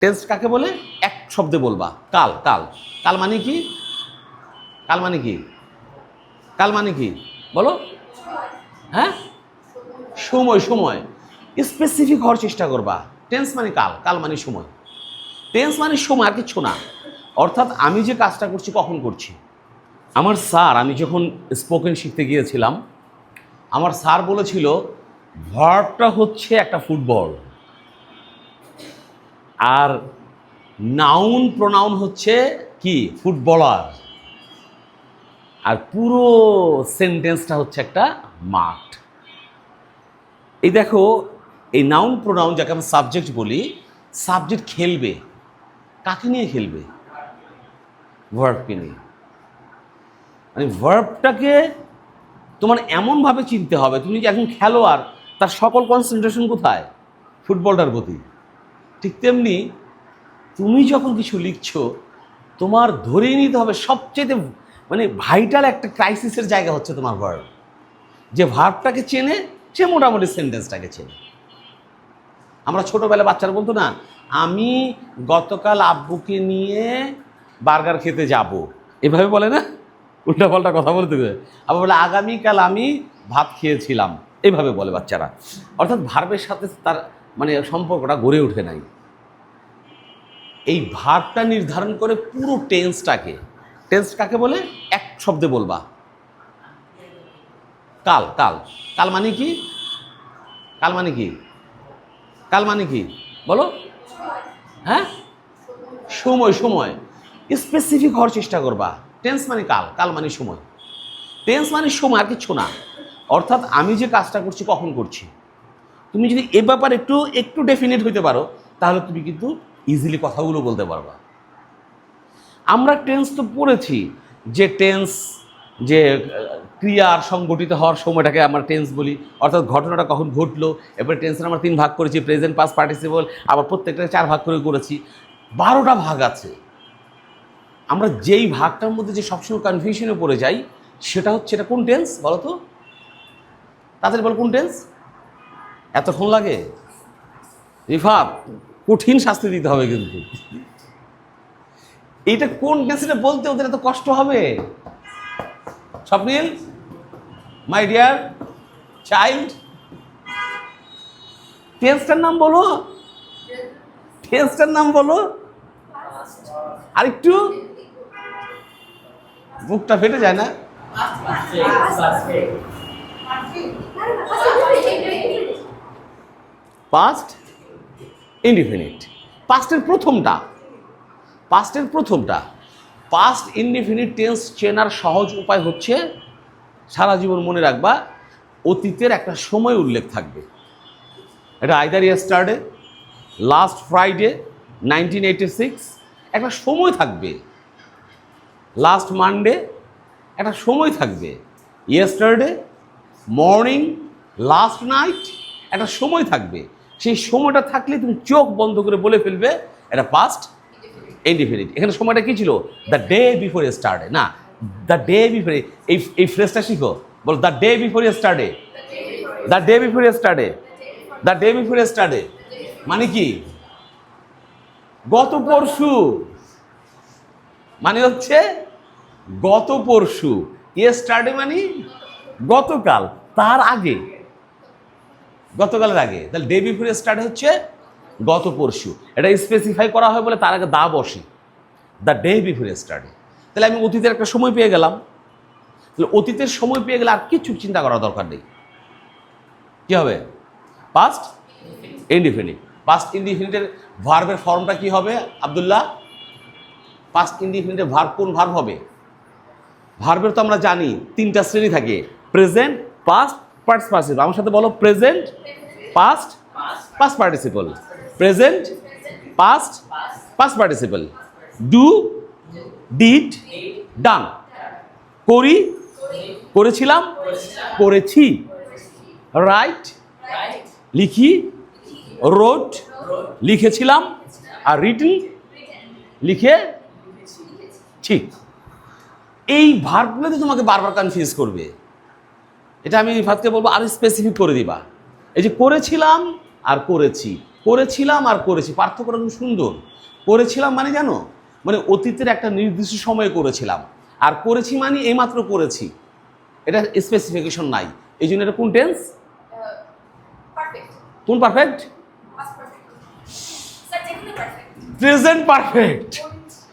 Tense কাকে বলে? এক শব্দে বলবা, কাল। কাল কাল মানে কি? কাল মানে কি? কাল মানে কি বলো? হ্যাঁ, সময়। সময় স্পেসিফিক হওয়ার চেষ্টা করবা। টেন্স মানে কাল, কাল মানে সময়। টেন্স মানে সময়, আর কিছু না। অর্থাৎ আমি যে কাজটা করছি কখন করছি। আমার স্যার, আমি যখন স্পোকেন শিখতে গিয়েছিলাম, আমার স্যার বলেছিল ভার্বটা হচ্ছে একটা ফুটবল, আর নাউন প্রোনাউন হচ্ছে কি? ফুটবলার। আর পুরো সেন্টেন্সটা হচ্ছে একটা মাঠ। এই দেখো, এই নাউন প্রোনাউন যাকে আমরা সাবজেক্ট বলি, সাবজেক্ট খেলবে। কাকে নিয়ে খেলবে? ভার্বকে নিয়ে। মানে ভার্বটাকে তোমার এমনভাবে চিনতে হবে, তুমি যে এখন খেলোয়াড়, তার সকল কনসেন্ট্রেশন কোথায়? ফুটবলটার প্রতি। ঠিক তেমনি তুমি যখন কিছু লিখছো, তোমার ধরেই নিতে হবে সবচেয়ে মানে ভাইটাল একটা ক্রাইসিসের জায়গা হচ্ছে তোমার ভার্ব। যে ভার্বটাকে চেনে, সে মোটামুটি সেন্টেন্সটাকে চেনে। আমরা ছোটোবেলা বাচ্চারা বলতো না, আমি গতকাল আব্বুকে নিয়ে বার্গার খেতে যাব, এভাবে বলে না? উল্টাপাল্টা কথা বলতে হবে। আবার বলে আগামীকাল আমি ভাত খেয়েছিলাম, এইভাবে বলে বাচ্চারা। অর্থাৎ ভার্বের সাথে তার মানে সম্পর্কটা গড়ে ওঠে নাই। এই ভার্বটা নির্ধারণ করে পুরো টেন্সটাকে। টেন্স কাকে বলে? এক শব্দে বলবা, কাল। কাল কাল মানে কি? কাল মানে কি? কাল মানে কি বলো? হ্যাঁ, সময়। সময় স্পেসিফিক হওয়ার চেষ্টা করবা। টেন্স মানে কাল, কাল মানে সময়। টেন্স মানে সময়, আর কিছু না। অর্থাৎ আমি যে কাজটা করছি কখন করছি। তুমি যদি এ ব্যাপারে একটু একটু ডেফিনেট হইতে পারো, তাহলে তুমি কিন্তু ইজিলি কথাগুলো বলতে পারবা। আমরা টেন্স তো পড়েছি, যে টেন্স, যে ক্রিয়ার সংগঠিত হওয়ার সময়টাকে আমরা টেন্স বলি। অর্থাৎ ঘটনাটা কখন ঘটলো। এরপরে টেন্সের আমরা 3 ভাগ করেছি, প্রেজেন্ট, পাস্ট, পার্টিসিপল। আবার প্রত্যেকটাকে 4 ভাগ করে করেছি। 12টা ভাগ আছে। আমরা যেই ভাগটার মধ্যে যে সবসময় কনফিউশনে পড়ে যাই, সেটা হচ্ছে, এটা কোন টেন্স বলো তো? তাদের বল কোন টেন্স? এতক্ষণ লাগে? রিফাত, কঠিন শাস্তি দিতে হবে কিন্তু। এইটা কোন টেন্স এটা বলতে ওদের এত কষ্ট হবে? স্বপ্নিল, মাই ডিয়ার চাইল্ড, টেন্সটার নাম বলো। টেন্সটার নাম বলো। আরেকটু, মুখটা ফেটে যায় না? Past indefinite. পাস্টের প্রথমটা, পাস্টের প্রথমটা। পাস্ট ইনডিফিনিট টেন্স চেনার সহজ উপায় হচ্ছে, সারা জীবন মনে রাখবা, অতীতের একটা সময় উল্লেখ থাকবে। এটা আইদার ইয়েস্টারডে, লাস্ট ফ্রাইডে 1986, একটা সময় থাকবে। লাস্ট মানডে একটা সময় থাকবে। ইয়েস্টারডে, মর্নিং, লাস্ট নাইট একটা সময় থাকবে। সেই সময়টা থাকলে তুমি চোখ বন্ধ করে বলে ফেলবে এটা পাস্ট ইনডিফিনিট। এখানে সময়টা কি ছিল? The day before yesterday. না, দ্য ডে বিফোর, এই ফ্রেজটা শিখো। বল the day before yesterday. The day before yesterday. The day before yesterday মানে কি? গত পরশু। মানে হচ্ছে গত পরশু। ইয়েস্টারডে মানে গতকাল, তার আগে, গতকালের আগে। তাহলে ডে বিফোর ইয়েস্টারডে হচ্ছে গত পরশু। এটা স্পেসিফাই করা হয় বলে তার আগে দা বসে, দ্য ডে বিফোর ইয়েস্টারডে। তাহলে আমি অতীতের একটা সময় পেয়ে গেলাম। তাহলে অতীতের সময় পেয়ে গেলে আর কিছু চিন্তা করার দরকার নেই। কি হবে? Past indefinite. পাস্ট ইনডিফিনিটের ভার্বের ফর্মটা কি হবে আব্দুল্লাহ? পাস্ট ইনডিফিনিটের ভার্ব কোন ভার্ব হবে? ভার্বের তো আমরা জানি 3টা শ্রেণী থাকে, প্রেজেন্ট, পাস্ট, পাস্ট পার্টিসিপল। আমার সাথে বলো, present, past, past participle. Present, past, past participle. Do, did, done. করি, করেছিলাম, করেছি। রাইট, লিখি, রোট, লিখেছিলাম। আর রিটন, লিখেছি। এই ভার্বগুলোতে তোমাকে বারবার কনফিউজ করবে। এটা আমি রিফাতকে বলবো আরো স্পেসিফিক করে দিবা। এই যে করেছিলাম আর করেছি, করেছিলাম আর করেছি, পার্থক্যটা খুব সুন্দর। করেছিলাম মানে জানো, মানে অতীতের একটা নির্দিষ্ট সময়ে করেছিলাম, আর করেছি মানে এইমাত্র করেছি, এটা স্পেসিফিকেশন নাই। এই জন্য এটা কোন টেন্স? পারফেক্ট। কোন পারফেক্ট? Past perfect. স্যার যেকোনো পারফেক্ট। Present perfect.